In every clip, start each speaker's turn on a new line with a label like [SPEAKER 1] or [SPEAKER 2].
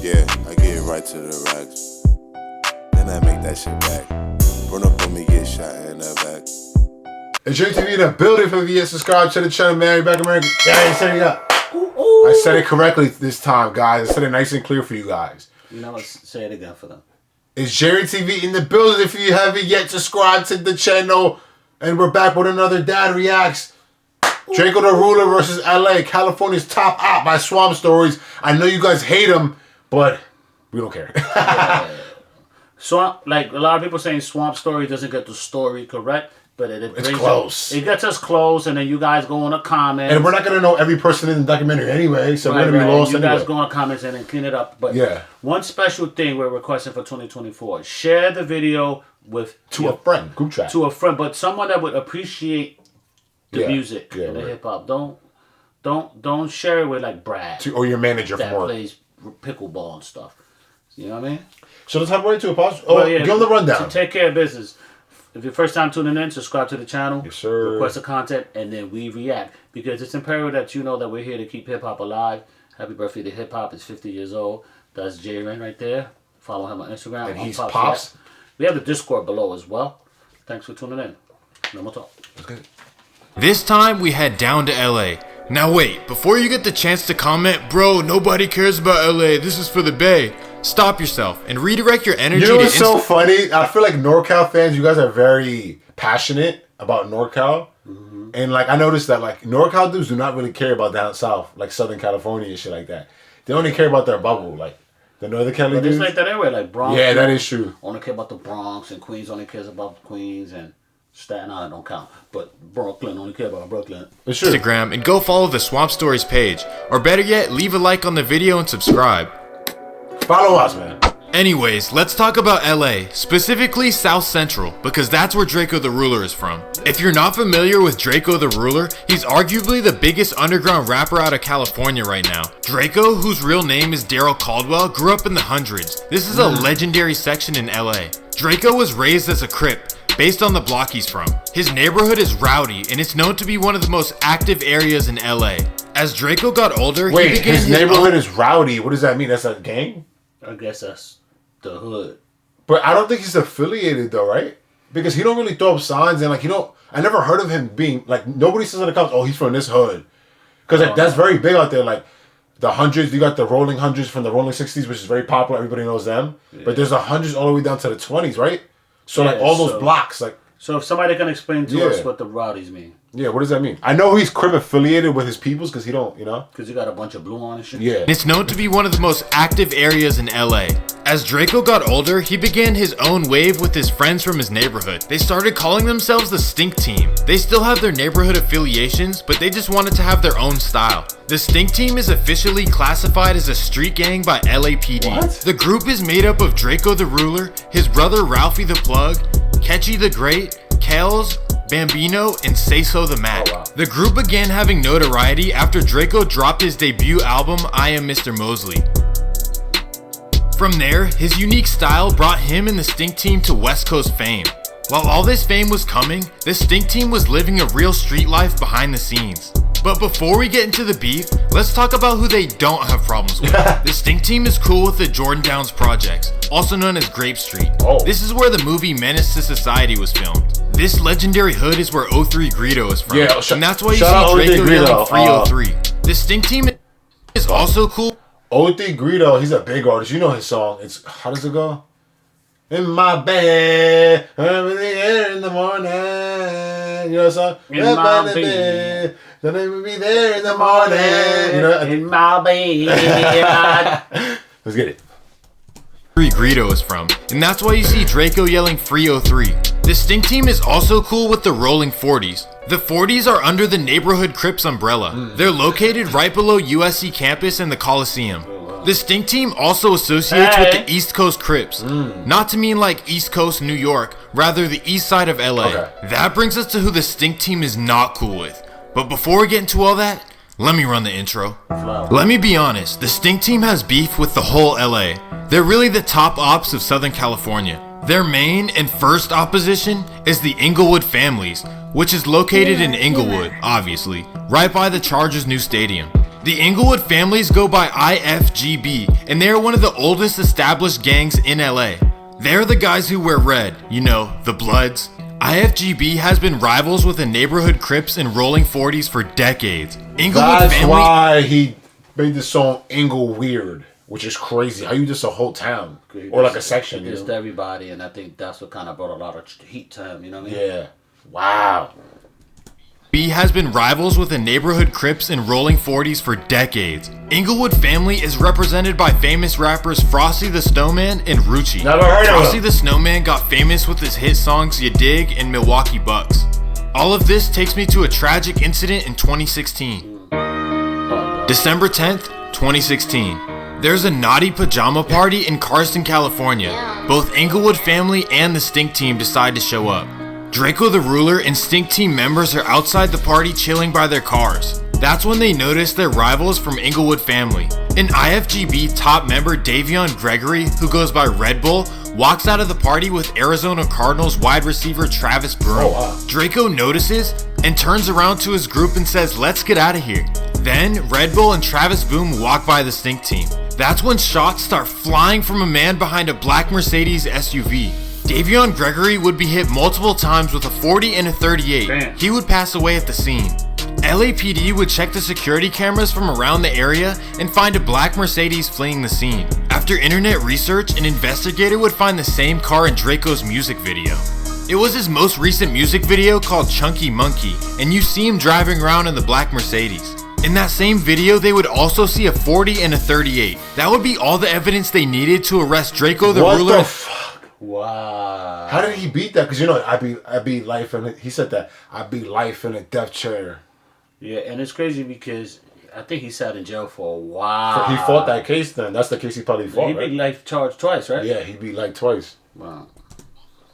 [SPEAKER 1] Yeah, I get right to the racks. Then I make that shit back. Run up on me, get shot in the back.
[SPEAKER 2] It's JTV in the building for you. Subscribe to the channel, man. Back American. Yeah, I said it up. I said it correctly this time, guys. I said it nice and clear for you guys.
[SPEAKER 3] You know, let's say it again for them.
[SPEAKER 2] It's Jerry TV in the building. If you haven't yet, subscribe to the channel. And we're back with another Dad Reacts. DRAKEO the Ruler versus LA, California's top op by Swamp Stories. I know you guys hate him, but we don't care.
[SPEAKER 3] Swamp, like a lot of people saying Swamp Story doesn't get the story correct, but it's
[SPEAKER 2] close.
[SPEAKER 3] It gets us close, and then you guys go in the comments.
[SPEAKER 2] And we're not going to know every person in the documentary anyway, so we're going to be lost anyway.
[SPEAKER 3] You guys go in the comments and then clean it up. But
[SPEAKER 2] yeah,
[SPEAKER 3] one special thing we're requesting for 2024, share the video with...
[SPEAKER 2] a friend, group chat.
[SPEAKER 3] To a friend, but someone that would appreciate the music and the hip-hop. Don't share it with like Brad.
[SPEAKER 2] Or your manager
[SPEAKER 3] that
[SPEAKER 2] from work.
[SPEAKER 3] Plays pickleball and stuff. You know what I mean?
[SPEAKER 2] So let's hop right to a pause. Oh, yeah, give them the rundown.
[SPEAKER 3] To take care of business. If you're first time tuning in, subscribe to the channel.
[SPEAKER 2] Yes, sir.
[SPEAKER 3] Request the content, and then we react. Because it's imperative that you know that we're here to keep hip-hop alive. Happy birthday to hip-hop. It's 50 years old. That's J-Ren right there. Follow him on Instagram.
[SPEAKER 2] And he's Pops.
[SPEAKER 3] We have the Discord below as well. Thanks for tuning in. No more talk.
[SPEAKER 2] Okay.
[SPEAKER 4] This time we head down to LA. Now wait, before you get the chance to comment, bro, nobody cares about LA, this is for the Bay. Stop yourself and redirect your energy.
[SPEAKER 2] You know what's so funny? I feel like NorCal fans, you guys are very passionate about NorCal. Mm-hmm. And like I noticed that like NorCal dudes do not really care about down south, like Southern California and shit like that. They only care about their bubble, like the Northern Cali dudes.
[SPEAKER 3] It's like that everywhere, like Bronx.
[SPEAKER 2] Yeah, that is true.
[SPEAKER 3] Only care about the Bronx, and Queens only cares about Queens, and Staten Island don't count, but Brooklyn only care about Brooklyn.
[SPEAKER 2] It's true.
[SPEAKER 4] Instagram and go follow the Swamp Stories page, or better yet, leave a like on the video and subscribe.
[SPEAKER 2] Follow us, man.
[SPEAKER 4] Anyways, let's talk about LA, specifically South Central, because that's where DRAKEO the Ruler is from. If you're not familiar with DRAKEO the Ruler, he's arguably the biggest underground rapper out of California right now. DRAKEO, whose real name is Daryl Caldwell, grew up in the hundreds. This is a legendary section in LA. DRAKEO was raised as a Crip, based on the block he's from. His neighborhood is rowdy, and it's known to be one of the most active areas in LA. As DRAKEO got older,
[SPEAKER 2] he began his neighborhood is rowdy. What does that mean? That's a gang?
[SPEAKER 3] I guess that's the hood.
[SPEAKER 2] But I don't think he's affiliated though, right? Because he don't really throw up signs and like I never heard of him being like nobody says in the cops, oh, he's from this hood. Because like, that's very big out there. Like the hundreds, you got the rolling hundreds from the rolling 60s, which is very popular. Everybody knows them. Yeah. But there's the hundreds all the way down to the 20s, right? So like all those blocks, like.
[SPEAKER 3] So if somebody can explain to us what the rowdies mean.
[SPEAKER 2] Yeah, what does that mean? I know he's Crip affiliated with his peoples because he don't, you know?
[SPEAKER 3] Because he got a bunch of blue on and shit.
[SPEAKER 2] Yeah.
[SPEAKER 4] It's known to be one of the most active areas in LA. As DRAKEO got older, he began his own wave with his friends from his neighborhood. They started calling themselves the Stink Team. They still have their neighborhood affiliations, but they just wanted to have their own style. The Stink Team is officially classified as a street gang by LAPD.
[SPEAKER 2] What?
[SPEAKER 4] The group is made up of DRAKEO the Ruler, his brother Ralphie the Plug, Catchy the Great, Kels, Bambino, and Say So the Mac.
[SPEAKER 2] Oh, wow.
[SPEAKER 4] The group began having notoriety after DRAKEO dropped his debut album, I Am Mr. Mosley. From there, his unique style brought him and the Stink Team to West Coast fame. While all this fame was coming, the Stink Team was living a real street life behind the scenes. But before we get into the beef, let's talk about who they don't have problems with. The Stink Team is cool with the Jordan Downs projects, also known as Grape Street.
[SPEAKER 2] Oh.
[SPEAKER 4] This is where the movie Menace to Society was filmed. This legendary hood is where 03 Greedo is from, and that's why you see DRAKEO yelling Free 03. The Stink Team is also cool.
[SPEAKER 2] 03 Greedo, he's a big artist. You know his song. It's, how does it go? In my bed, in the morning. You know the song?
[SPEAKER 3] In my bed.
[SPEAKER 2] Then they will be there in the morning. You know?
[SPEAKER 3] In my bed.
[SPEAKER 2] Let's get it.
[SPEAKER 4] Greedo is from, and that's why you see DRAKEO yelling Free 03. The Stink Team is also cool with the Rolling 40s. The 40s are under the Neighborhood Crips umbrella. They're located right below USC campus and the Coliseum. The Stink Team also associates with the East Coast Crips. Not to mean like East Coast New York, rather the east side of LA.
[SPEAKER 2] Okay.
[SPEAKER 4] That brings us to who the Stink Team is not cool with. But before we get into all that, let me run the intro. Let me be honest, the Stink Team has beef with the whole LA. They're really the top ops of Southern California. Their main and first opposition is the Inglewood families, which is located in Inglewood, obviously, right by the Chargers' new stadium. The Inglewood families go by IFGB, and they are one of the oldest established gangs in LA. They're the guys who wear red, you know, the Bloods. IFGB has been rivals with the neighborhood Crips and Rolling 40s for decades. Inglewood
[SPEAKER 2] That's
[SPEAKER 4] family.
[SPEAKER 2] why he made the song Ingle Weird, which is crazy. How you just a whole town or like a section?
[SPEAKER 3] He dissed everybody, and I think that's what kind of brought a lot of heat to him. You know what I mean?
[SPEAKER 2] Yeah. Wow.
[SPEAKER 4] B has been rivals with the neighborhood Crips and Rolling 40s for decades. Inglewood family is represented by famous rappers Frosty the Snowman and Rucci.
[SPEAKER 2] Never heard of
[SPEAKER 4] Frosty
[SPEAKER 2] him.
[SPEAKER 4] the Snowman got famous with his hit songs Ya Dig and Milwaukee Bucks. All of this takes me to a tragic incident in 2016. December 10th, 2016. There's a naughty pajama party in Carson, California. Both Inglewood family and the Stink team decide to show up. DRAKEO the Ruler and Stink team members are outside the party chilling by their cars. That's when they notice their rivals from Inglewood family. An IFGB top member, Davion Gregory, who goes by Red Bull, walks out of the party with Arizona Cardinals wide receiver Travis Broom.
[SPEAKER 2] Oh, wow.
[SPEAKER 4] DRAKEO notices and turns around to his group and says, "Let's get out of here." Then Red Bull and Travis Boom walk by the Stink team. That's when shots start flying from a man behind a black Mercedes SUV. Davion Gregory would be hit multiple times with a 40 and a 38.
[SPEAKER 3] Damn.
[SPEAKER 4] He would pass away at the scene. LAPD would check the security cameras from around the area and find a black Mercedes fleeing the scene. After internet research, an investigator would find the same car in DRAKEO's music video. It was his most recent music video called Chunky Monkey, and you see him driving around in the black Mercedes. In that same video, they would also see a 40 and a 38. That would be all the evidence they needed to arrest DRAKEO the
[SPEAKER 2] What
[SPEAKER 4] Ruler.
[SPEAKER 2] the fuck?
[SPEAKER 3] Wow.
[SPEAKER 2] How did he beat that? Because you know, I beat life in it. He said that I beat life in a death chair.
[SPEAKER 3] Yeah, and it's crazy because I think he sat in jail for a while.
[SPEAKER 2] He fought that case. Then that's the case he probably fought.
[SPEAKER 3] He
[SPEAKER 2] right?
[SPEAKER 3] beat life charged twice, right?
[SPEAKER 2] Yeah, he beat like twice.
[SPEAKER 3] Wow.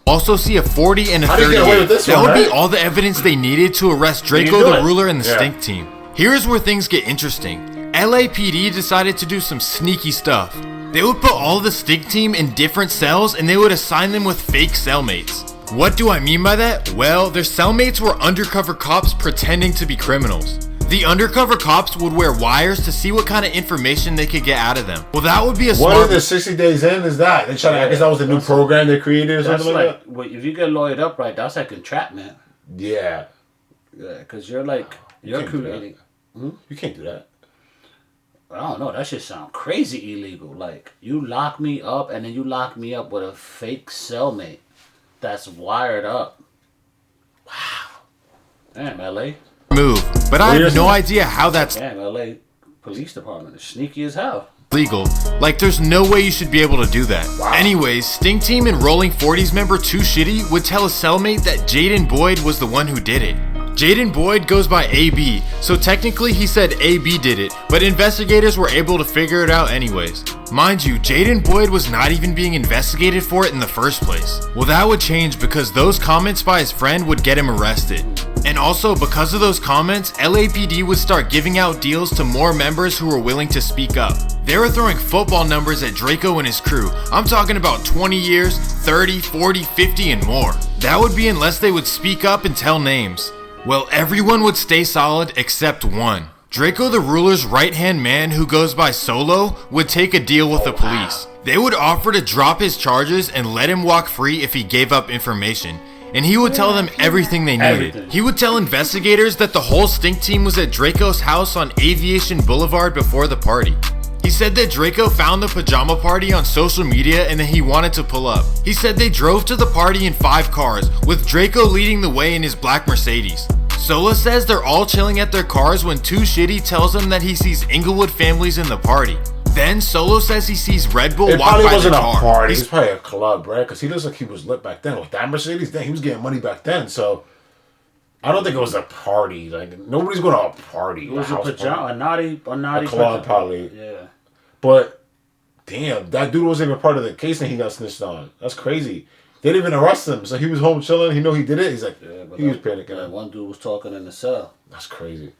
[SPEAKER 4] Also see a 40 and a
[SPEAKER 2] How did he
[SPEAKER 4] 38.
[SPEAKER 2] get away with this
[SPEAKER 4] that
[SPEAKER 2] one,
[SPEAKER 4] would be
[SPEAKER 2] right?
[SPEAKER 4] all the evidence they needed to arrest
[SPEAKER 2] can
[SPEAKER 4] DRAKEO
[SPEAKER 2] do
[SPEAKER 4] the
[SPEAKER 2] it.
[SPEAKER 4] Ruler and the
[SPEAKER 2] Yeah.
[SPEAKER 4] Stink team. Here's where things get interesting. LAPD decided to do some sneaky stuff. They would put all the Stink team in different cells and they would assign them with fake cellmates. What do I mean by that? Well, their cellmates were undercover cops pretending to be criminals. The undercover cops would wear wires to see what kind of information they could get out of them. Well, that would be a
[SPEAKER 2] What
[SPEAKER 4] smart.
[SPEAKER 2] in the 60 days in is that? They try to, I guess that was the new program they created or
[SPEAKER 3] That's
[SPEAKER 2] something like
[SPEAKER 3] like, well, if you get lawyered up right, that's like entrapment.
[SPEAKER 2] that? Yeah.
[SPEAKER 3] Yeah, because you're like, you're
[SPEAKER 2] can't do that.
[SPEAKER 3] creating.
[SPEAKER 2] You can't do that.
[SPEAKER 3] I don't know. That shit sound crazy illegal. Like, you lock me up and then you lock me up with a fake cellmate that's wired up. Wow. Damn, LA.
[SPEAKER 4] move, but I
[SPEAKER 2] Well,
[SPEAKER 4] have
[SPEAKER 2] here's
[SPEAKER 4] no
[SPEAKER 2] the-
[SPEAKER 4] idea how that's
[SPEAKER 3] Damn, LA Police Department is sneaky as hell.
[SPEAKER 4] legal. Like, there's no way you should be able to do that. Anyways, Stink Team and Rolling 40s member Too Shitty would tell a cellmate that Jaden Boyd was the one who did it. Jaden Boyd goes by AB, so technically he said AB did it, but investigators were able to figure it out anyways. Mind you, Jaden Boyd was not even being investigated for it in the first place. Well, that would change because those comments by his friend would get him arrested. And also, because of those comments, LAPD would start giving out deals to more members who were willing to speak up. They were throwing football numbers at DRAKEO and his crew. I'm talking about 20 years, 30, 40, 50, and more. That would be unless they would speak up and tell names. Well, everyone would stay solid except one. DRAKEO the Ruler's right-hand man, who goes by Solo, would take a deal with the police. They would offer to drop his charges and let him walk free if he gave up information. And he would tell them everything they needed.
[SPEAKER 3] Everything.
[SPEAKER 4] He would tell investigators that the whole Stink Team was at DRAKEO's house on Aviation Boulevard before the party. He said that DRAKEO found the pajama party on social media and that he wanted to pull up. He said they drove to the party in 5 cars, with DRAKEO leading the way in his black Mercedes. Sola says they're all chilling at their cars when Too Shitty tells them that he sees Inglewood families in the party. Then Solo says he sees Red Bull
[SPEAKER 2] It
[SPEAKER 4] walk
[SPEAKER 2] probably
[SPEAKER 4] by the
[SPEAKER 2] wasn't a
[SPEAKER 4] car.
[SPEAKER 2] party. It's probably a club, right? Because he looks like he was lit back then. With that Mercedes, then he was getting money back then. So I don't think it was a party. Like nobody's going to a party.
[SPEAKER 3] It was a
[SPEAKER 2] house
[SPEAKER 3] pajama,
[SPEAKER 2] party.
[SPEAKER 3] a naughty
[SPEAKER 2] A club,
[SPEAKER 3] pajama.
[SPEAKER 2] probably.
[SPEAKER 3] Yeah.
[SPEAKER 2] But damn, that dude wasn't even part of the case and he got snitched on. That's crazy. They didn't even arrest him. So he was home chilling. He know he did it. He's like,
[SPEAKER 3] Yeah, but
[SPEAKER 2] he was
[SPEAKER 3] that
[SPEAKER 2] panicking.
[SPEAKER 3] one dude was talking in the cell.
[SPEAKER 2] That's crazy.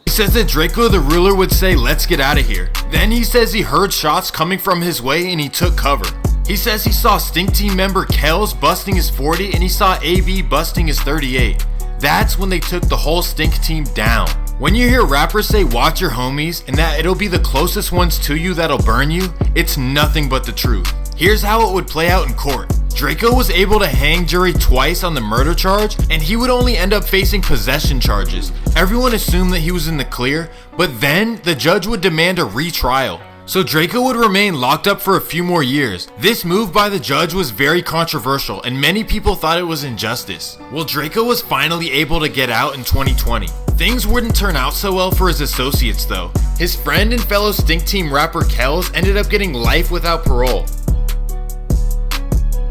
[SPEAKER 4] He says that DRAKEO the Ruler would say, "Let's get out of here." Then he says he heard shots coming from his way and he took cover. He says he saw Stink Team member Kells busting his 40 and he saw AB busting his 38. That's when they took the whole Stink Team down. When you hear rappers say watch your homies and that it'll be the closest ones to you that'll burn you, it's nothing but the truth. Here's how it would play out in court. DRAKEO was able to hang jury twice on the murder charge, and he would only end up facing possession charges. Everyone assumed that he was in the clear, but then the judge would demand a retrial. So DRAKEO would remain locked up for a few more years. This move by the judge was very controversial, and many people thought it was injustice. Well, DRAKEO was finally able to get out in 2020. Things wouldn't turn out so well for his associates though. His friend and fellow Stink Team rapper Kells ended up getting life without parole.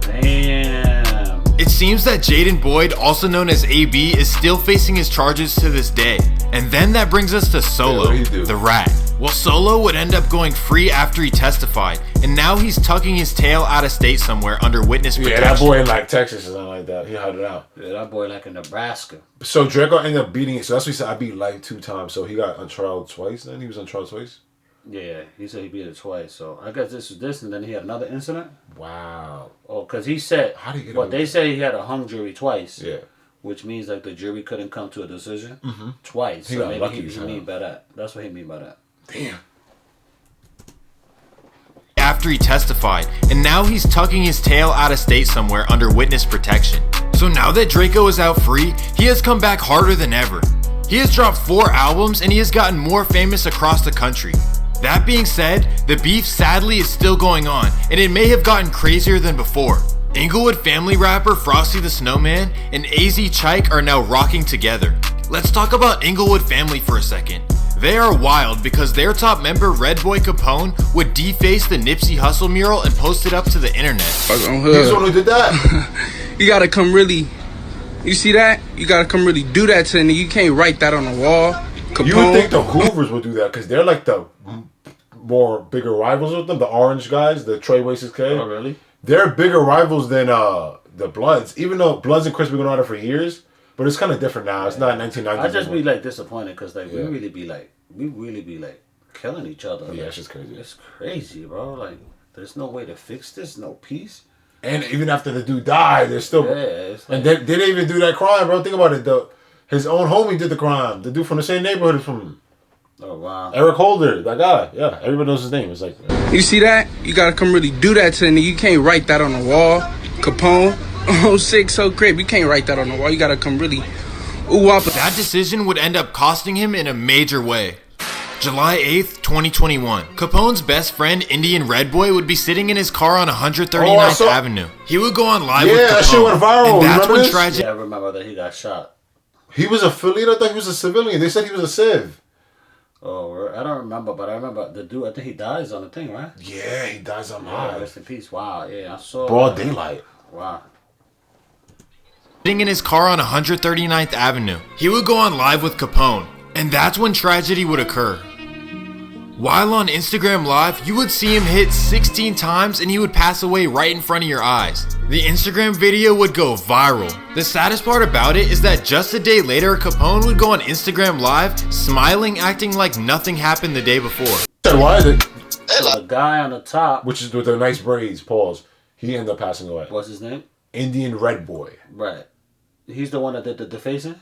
[SPEAKER 3] Damn.
[SPEAKER 4] It seems that Jaden Boyd, also known as AB, is still facing his charges to this day. And then that brings us to Solo, the rat. Well, Solo would end up going free after he testified, and now he's tucking his tail out of state somewhere under witness protection.
[SPEAKER 2] Yeah, that boy in like Texas or something like that. He had it out.
[SPEAKER 3] Yeah, that boy like in Nebraska.
[SPEAKER 2] So DRAKEO ended up beating it. So that's what he said. I beat Life 2 times. So he got on trial twice. Then he was on trial twice.
[SPEAKER 3] Yeah, he said he beat it twice. So I guess this was this, and then he had another incident.
[SPEAKER 2] Wow.
[SPEAKER 3] Oh, because he said,
[SPEAKER 2] How do you get
[SPEAKER 3] well,
[SPEAKER 2] away
[SPEAKER 3] they say he had a hung jury twice.
[SPEAKER 2] Yeah.
[SPEAKER 3] Which means like the jury couldn't come to a decision twice.
[SPEAKER 2] He
[SPEAKER 3] So
[SPEAKER 2] got
[SPEAKER 3] maybe
[SPEAKER 2] lucky,
[SPEAKER 3] he mean by that. That's what he mean by that.
[SPEAKER 2] Damn.
[SPEAKER 4] After he testified, and now he's tucking his tail out of state somewhere under witness protection. So now that DRAKEO is out free, he has come back harder than ever. He has dropped 4 albums and he has gotten more famous across the country. That being said, the beef sadly is still going on, and it may have gotten crazier than before. Inglewood family rapper Frosty the Snowman and AZ Chike are now rocking together. Let's talk about Inglewood family for a second. They are wild because their top member Red Boy Capone would deface the Nipsey Hussle mural and post it up to the internet.
[SPEAKER 2] He's the one who did that.
[SPEAKER 5] You gotta come really, you see that? You gotta come really do that to them. You can't write that on the wall. Capone.
[SPEAKER 2] You would think the Hoovers would do that because they're like the more bigger rivals with them. The Orange guys, the Trey Waces K.
[SPEAKER 3] Oh, really?
[SPEAKER 2] They're bigger rivals than the Bloods. Even though Bloods and Chris been going on it for years, but it's kind of different now. It's not 1990s.
[SPEAKER 3] I just be like disappointed because like we really be like killing each other.
[SPEAKER 2] Yeah, it's just crazy.
[SPEAKER 3] It's crazy, bro. Like there's no way to fix this. No peace.
[SPEAKER 2] And even after the dude died, they're still.
[SPEAKER 3] Yeah, it's like,
[SPEAKER 2] And they didn't even do that crime, bro. Think about it, though. His own homie did the crime. The dude from the same neighborhood is from him.
[SPEAKER 3] oh wow.
[SPEAKER 2] Eric Holder, that guy. Yeah, everybody knows his name. It's like.
[SPEAKER 5] You see that? You gotta come really do that to them. You can't write that on the wall. Capone, 06, so crib. You can't write that on the wall. You gotta come really
[SPEAKER 4] That decision would end up costing him in a major way. July 8th, 2021. Capone's best friend, Indian Red Boy, would be sitting in his car on 139th Avenue. He would go on live with Capone.
[SPEAKER 2] that shit went viral.
[SPEAKER 4] And that's
[SPEAKER 2] Remember
[SPEAKER 4] when
[SPEAKER 2] this?
[SPEAKER 4] tragedy.
[SPEAKER 3] Yeah, I remember that he got shot.
[SPEAKER 2] He was affiliated? I thought he was a civilian. They said he was a civ.
[SPEAKER 3] Oh, I don't remember, but I remember the dude. I think he dies on the thing, right?
[SPEAKER 2] Yeah, he dies on
[SPEAKER 3] Yeah,
[SPEAKER 2] live.
[SPEAKER 3] rest in peace. Wow. Yeah, I saw.
[SPEAKER 2] Broad daylight.
[SPEAKER 3] Wow.
[SPEAKER 4] Sitting in his car on 139th Avenue. He would go on live with Capone. And that's when tragedy would occur. While on Instagram Live, you would see him hit 16 times and he would pass away right in front of your eyes. The Instagram video would go viral. The saddest part about it is that just a day later, Capone would go on Instagram Live, smiling, acting like nothing happened the day before.
[SPEAKER 2] Why is it?
[SPEAKER 3] So the guy on the top.
[SPEAKER 2] Which is with the nice braids, pause. He ended up passing away.
[SPEAKER 3] What's his name?
[SPEAKER 2] Indian Red Boy.
[SPEAKER 3] Right. He's the one that did the defacing?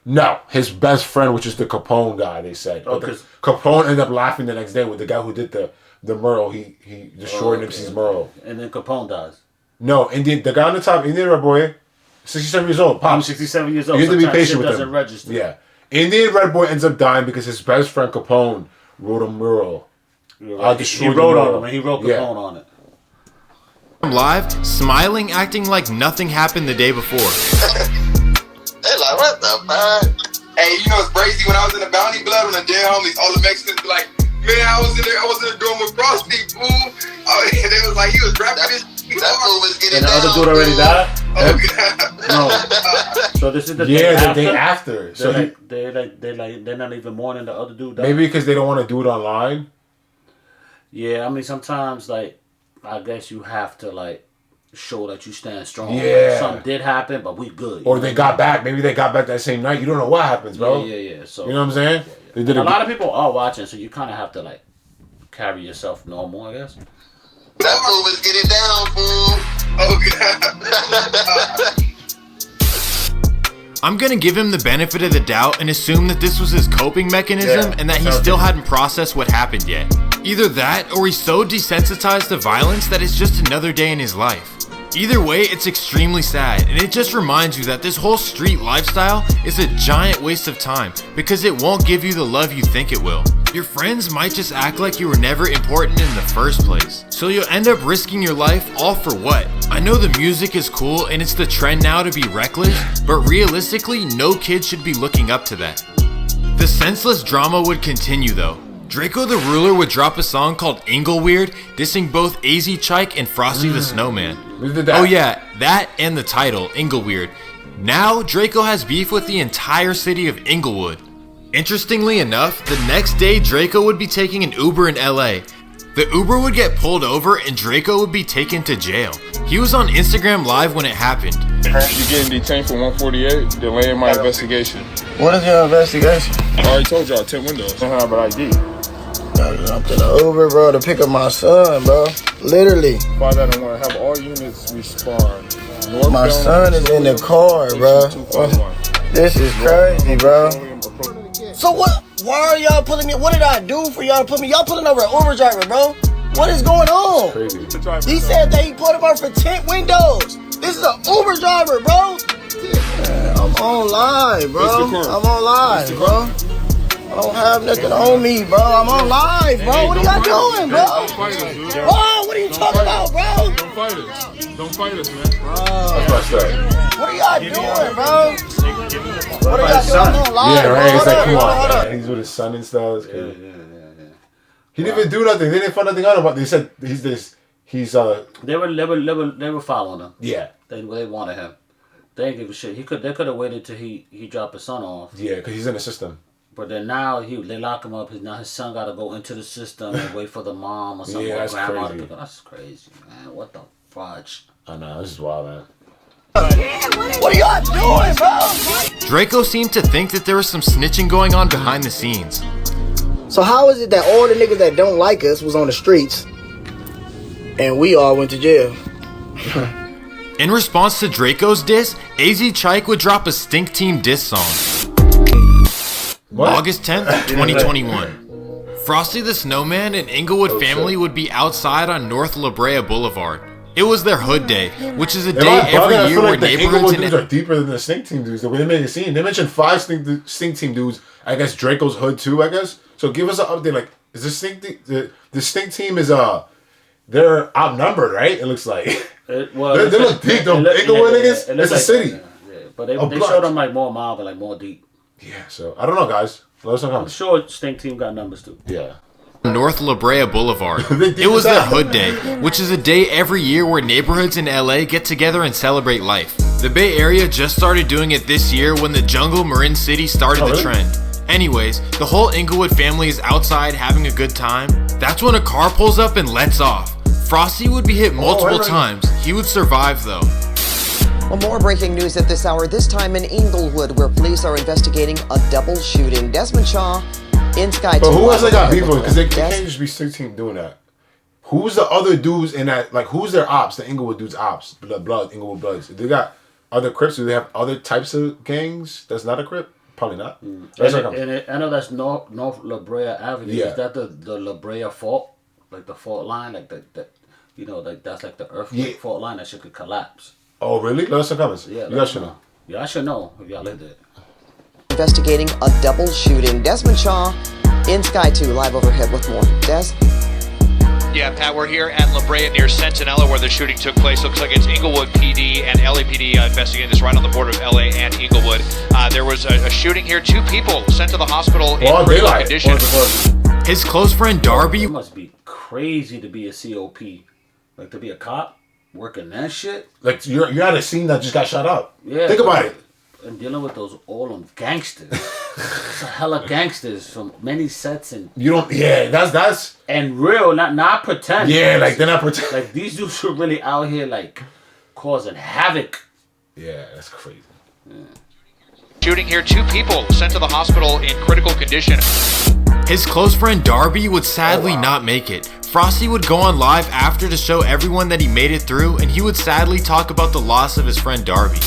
[SPEAKER 2] No, his best friend, which is the Capone guy, they said.
[SPEAKER 3] Oh,
[SPEAKER 2] But Capone ended up laughing the next day with the guy who did the mural. He destroyed Nipsey's mural.
[SPEAKER 3] And then Capone dies.
[SPEAKER 2] No, Indian, the guy on the top, Indian Red Boy, 67 years old.
[SPEAKER 3] I'm
[SPEAKER 2] Pops.
[SPEAKER 3] 67 years old.
[SPEAKER 2] You have to be
[SPEAKER 3] Sometimes
[SPEAKER 2] patient
[SPEAKER 3] shit
[SPEAKER 2] with
[SPEAKER 3] doesn't
[SPEAKER 2] him.
[SPEAKER 3] register.
[SPEAKER 2] Yeah. Indian Red Boy ends up dying because his best friend Capone wrote a mural.
[SPEAKER 3] Right. He
[SPEAKER 2] destroyed the
[SPEAKER 3] wrote
[SPEAKER 2] mural.
[SPEAKER 3] on him and he wrote Capone on it.
[SPEAKER 4] Live, smiling, acting like nothing happened the day before.
[SPEAKER 6] They like, what the fuck? Hey, you know it's crazy when I was in the Bounty Blood on the dead homies, all the Mexicans be like, man, I was in the dorm with Frosty, fool. Oh, and they was like, he was rapping this. That fool was getting
[SPEAKER 3] And the
[SPEAKER 6] down.
[SPEAKER 3] other dude already died?
[SPEAKER 6] Oh, God.
[SPEAKER 3] No. So this is the
[SPEAKER 2] Yeah,
[SPEAKER 3] day
[SPEAKER 2] the
[SPEAKER 3] after?
[SPEAKER 2] day after. So
[SPEAKER 3] They're not even mourning the other dude. Died?
[SPEAKER 2] maybe because they don't want to do it online.
[SPEAKER 3] Yeah, I mean sometimes like I guess you have to like show that you stand strong.
[SPEAKER 2] Yeah.
[SPEAKER 3] Something did happen, but we good.
[SPEAKER 2] Or they got back. Maybe they got back that same night. You don't know what happens, bro.
[SPEAKER 3] Yeah. So
[SPEAKER 2] You know what I'm saying? They did
[SPEAKER 3] a lot of people are watching, so you kind of have to like carry yourself normal, I guess.
[SPEAKER 6] That fool was getting down, fool. Oh, God.
[SPEAKER 4] I'm gonna give him the benefit of the doubt and assume that this was his coping mechanism and that he still hadn't processed what happened yet. Either that, or he's so desensitized to violence that it's just another day in his life. Either way, it's extremely sad, and it just reminds you that this whole street lifestyle is a giant waste of time because it won't give you the love you think it will. Your friends might just act like you were never important in the first place, so you'll end up risking your life all for what? I know the music is cool and it's the trend now to be reckless, but realistically, no kid should be looking up to that. The senseless drama would continue though. DRAKEO the Ruler would drop a song called Ingleweird, dissing both AZ Chike and Frosty the Snowman. Oh yeah, that and the title, Ingleweird. Now, DRAKEO has beef with the entire city of Inglewood. Interestingly enough, the next day DRAKEO would be taking an Uber in LA. The Uber would get pulled over and DRAKEO would be taken to jail. He was on Instagram Live when it happened.
[SPEAKER 7] You're getting detained for 148, delaying my investigation.
[SPEAKER 8] What is your investigation?
[SPEAKER 7] I already told y'all, 10 windows. I don't have an ID.
[SPEAKER 8] I'm to the Uber, bro, to pick up my son, bro. Literally.
[SPEAKER 7] 591, have all units respond.
[SPEAKER 8] My son is in the car, bro. This is crazy, bro. So what? Why are y'all pulling me? What did I do for y'all to put me? Y'all pulling over an Uber driver, bro. What is going on?
[SPEAKER 2] Crazy.
[SPEAKER 8] He said that he put him over for 10 windows. This is an Uber driver, bro. Man, I'm on live, bro. I'm on live, bro. I don't have nothing on me, bro. I'm on live, bro. What are y'all doing, bro?
[SPEAKER 7] Don't fight us, dude.
[SPEAKER 8] Bro, what are you talking about, bro?
[SPEAKER 7] Don't fight us. Don't fight us, man.
[SPEAKER 2] That's what I said.
[SPEAKER 8] What are y'all doing, bro? What are y'all doing? I'm on live,
[SPEAKER 2] Yeah, right. It's like, come
[SPEAKER 8] Hold
[SPEAKER 2] on.
[SPEAKER 8] up.
[SPEAKER 2] He's with his son and stuff. It's crazy. He didn't even do nothing. They didn't find nothing out about. They said he's this. He's
[SPEAKER 3] They were following him.
[SPEAKER 2] Yeah.
[SPEAKER 3] They wanted him. They didn't give a shit. They could have waited till he dropped his son off.
[SPEAKER 2] Yeah, because he's in the system.
[SPEAKER 3] But then now they lock him up. Now his son got to go into the system and wait for the mom or something.
[SPEAKER 2] Yeah,
[SPEAKER 3] or
[SPEAKER 2] that's
[SPEAKER 3] grandma
[SPEAKER 2] crazy.
[SPEAKER 3] to pick up. That's crazy, man. What the fudge?
[SPEAKER 2] I know, this is wild, man.
[SPEAKER 8] What are y'all doing, bro?
[SPEAKER 4] DRAKEO seemed to think that there was some snitching going on behind the scenes.
[SPEAKER 8] So how is it that all the niggas that don't like us was on the streets and we all went to jail?
[SPEAKER 4] In response to DRAKEO's diss, AZ Chike would drop a Stink Team diss song.
[SPEAKER 2] What?
[SPEAKER 4] August 10th, 2021. Frosty the Snowman and Inglewood family would be outside on North La Brea Boulevard. It was their hood day, which is a day
[SPEAKER 2] I
[SPEAKER 4] every year
[SPEAKER 2] feel
[SPEAKER 4] where
[SPEAKER 2] like the
[SPEAKER 4] neighborhoods
[SPEAKER 2] Inglewood
[SPEAKER 4] in
[SPEAKER 2] dudes are deeper than the Stink Team dudes. The way they made it seem, they mentioned 5 Stink Team dudes. I guess DRAKEO's hood too. I guess. So give us an update. Like, is the Stink Team is they're outnumbered, right? It looks like they look deep. Though Inglewood niggas, it's a city.
[SPEAKER 3] Yeah, but they showed them like more mild, but like more deep.
[SPEAKER 2] Yeah. So I don't know, guys. Let us know.
[SPEAKER 3] I'm sure Stink Team got numbers too.
[SPEAKER 2] Yeah.
[SPEAKER 4] North La Brea Boulevard. It was their hood day, which is a day every year where neighborhoods in LA get together and celebrate life. The Bay Area just started doing it this year when the Jungle Marin City started the trend. Anyways, the whole Inglewood family is outside having a good time. That's when a car pulls up and lets off. Frosty would be hit multiple times. He would survive though.
[SPEAKER 9] Well, more breaking news at this hour, this time in Inglewood, where police are investigating a double shooting. Desmond Shaw in Sky 2.
[SPEAKER 2] But who else they got beef with? Because they can't just be Stink Team doing that. Who's the other dudes in that? Like, who's their ops? The Inglewood dudes' ops. Inglewood Bloods. They got other Crips. Do they have other types of gangs that's not a Crip? Probably not.
[SPEAKER 3] I know that's North La Brea Avenue.
[SPEAKER 2] Yeah.
[SPEAKER 3] Is that the La Brea fault? Like the fault line? Like that you know, like that's like the earthquake fault line that shit could collapse.
[SPEAKER 2] Oh, really? Let us know comments.
[SPEAKER 3] Yeah,
[SPEAKER 2] you guys should know.
[SPEAKER 3] Yeah, I should know if y'all lived it.
[SPEAKER 9] Investigating a double shooting. Desmond Shaw in Sky 2, live overhead with more. Des?
[SPEAKER 10] Yeah, Pat, we're here at La Brea near Centinela where the shooting took place. Looks like it's Inglewood PD and LAPD investigating this right on the border of LA and Inglewood. There was a shooting here. 2 people sent to the hospital in critical condition.
[SPEAKER 4] His close friend Darby.
[SPEAKER 3] It must be crazy to be a COP. Like to be a cop working that shit.
[SPEAKER 2] Like you're at a scene that just got shot up.
[SPEAKER 3] Yeah.
[SPEAKER 2] Think about it.
[SPEAKER 3] And dealing with all them gangsters. It's a hella gangsters from many sets and
[SPEAKER 2] you don't. Yeah, that's
[SPEAKER 3] and real, not pretend.
[SPEAKER 2] Yeah, like they're not pretend.
[SPEAKER 3] Like these dudes are really out here like causing havoc.
[SPEAKER 2] Yeah, that's crazy.
[SPEAKER 3] Yeah.
[SPEAKER 10] Shooting here, 2 people sent to the hospital in critical condition.
[SPEAKER 4] His close friend Darby would sadly not make it. Frosty would go on live after to show everyone that he made it through, and he would sadly talk about the loss of his friend Darby.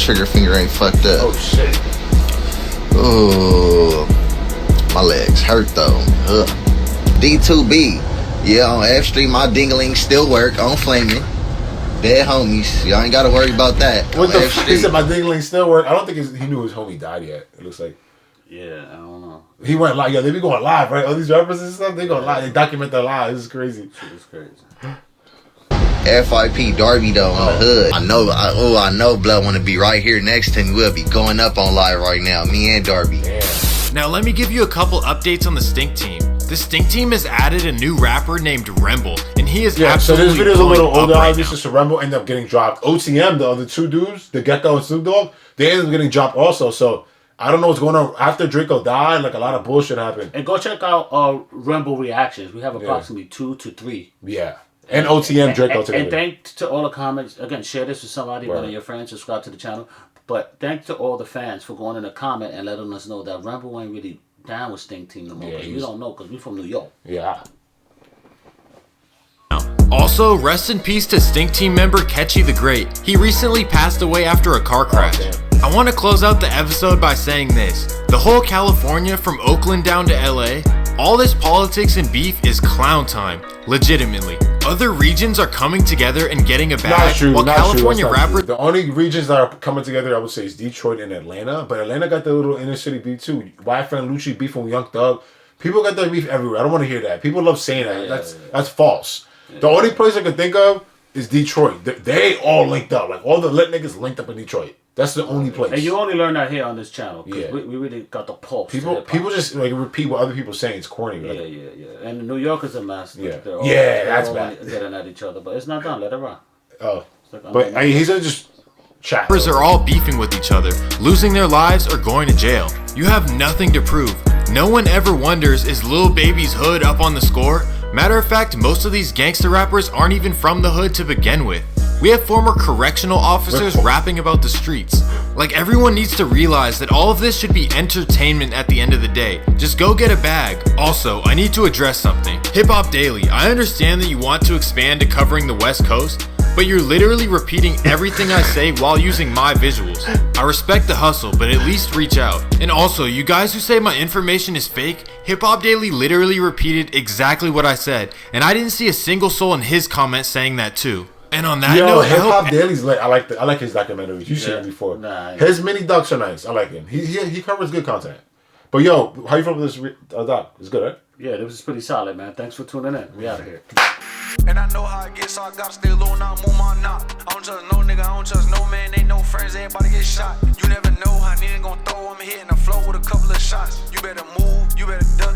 [SPEAKER 11] trigger finger ain't fucked up.
[SPEAKER 2] Oh shit.
[SPEAKER 11] Ooh, my legs hurt though. Ugh. D2B. Yeah, on F Street, my dingling still work on Flaming. Dead homies. Y'all ain't gotta worry about that.
[SPEAKER 2] What the fuck? He said my dingling still work. I don't think he knew his homie died yet. It looks like.
[SPEAKER 3] Yeah, I don't know.
[SPEAKER 2] He went live. Yeah, they be going live, right? All these rappers and stuff, they go live. They document their lives. This is crazy.
[SPEAKER 3] Shit is crazy.
[SPEAKER 11] FIP Darby though on the hood. I know Blood wanna be right here next to me. We'll be going up on live right now. Me and Darby.
[SPEAKER 2] Damn.
[SPEAKER 4] Now let me give you a couple updates on the Stink Team. The Stink Team has added a new rapper named Remble, and he is absolutely
[SPEAKER 2] so this video's a little older.
[SPEAKER 4] right
[SPEAKER 2] Obviously, so Remble ended up getting dropped. OTM, the other two dudes, the Gecko and Snoop Dogg, they ended up getting dropped also. So I don't know what's going on. After DRAKEO died, like a lot of bullshit happened.
[SPEAKER 3] And go check out Remble reactions. We have approximately 2 to 3.
[SPEAKER 2] Yeah. And OTM DRAKEO together.
[SPEAKER 3] And thanks to all the comments. Again, share this with somebody, one of your friends, subscribe to the channel. But thanks to all the fans for going in the comment and letting us know that Remble ain't really down with Stink Team no more. Yeah, we don't know because we from New York.
[SPEAKER 2] Yeah.
[SPEAKER 4] Also, rest in peace to Stink Team member Ketchy the Great. He recently passed away after a car crash. I want to close out the episode by saying this. The whole California from Oakland down to LA, all this politics and beef is clown time. Legitimately. Other regions are coming together and getting a bag,
[SPEAKER 2] Not true,
[SPEAKER 4] while
[SPEAKER 2] not
[SPEAKER 4] California
[SPEAKER 2] true, that's not
[SPEAKER 4] rappers...
[SPEAKER 2] true. The only regions that are coming together, I would say, is Detroit and Atlanta. But Atlanta got the little inner city beef too. YFN Lucci beef from Young Thug. People got that beef everywhere. I don't want to hear that. People love saying that. That's false. The only place I can think of is Detroit. They all linked up. Like all the lit niggas linked up in Detroit. That's the only place.
[SPEAKER 3] And you only learn that here on this channel. Yeah. We really got the pulse.
[SPEAKER 2] People just like repeat what other people saying. It's corny. Like,
[SPEAKER 3] yeah. And New York is a mess.
[SPEAKER 2] Yeah.
[SPEAKER 3] They're all,
[SPEAKER 2] That's bad.
[SPEAKER 3] Getting at each other, but it's not done. Let it run.
[SPEAKER 2] Oh. But I mean, he's gonna just chat.
[SPEAKER 4] Rappers are all beefing with each other, losing their lives or going to jail. You have nothing to prove. No one ever wonders, is Lil Baby's hood up on the score? Matter of fact, most of these gangster rappers aren't even from the hood to begin with. We have former correctional officers rapping about the streets. Like, everyone needs to realize that all of this should be entertainment at the end of the day. Just go get a bag. Also, I need to address something. Hip Hop Daily, I understand that you want to expand to covering the West Coast, but you're literally repeating everything I say while using my visuals. I respect the hustle, but at least reach out. And also, you guys who say my information is fake, Hip Hop Daily literally repeated exactly what I said, and I didn't see a single soul in his comments saying that too. And on that note,
[SPEAKER 2] Hip Hop Daily's lit. I like his documentaries. You've seen him before. His mini docs are nice. I like him. He covers good content. But yo, how you feel with this doc? It's good, right?
[SPEAKER 3] Yeah, this was pretty solid, man. Thanks for tuning in. We out of here.
[SPEAKER 12] And I know how I get, so I gotta stay low and I move my knot. I don't trust no nigga, I don't trust no man, ain't no friends, everybody get shot. You never know how nigga gon' throw, I'm hitting the flow with a couple of shots. You better move, you better duck.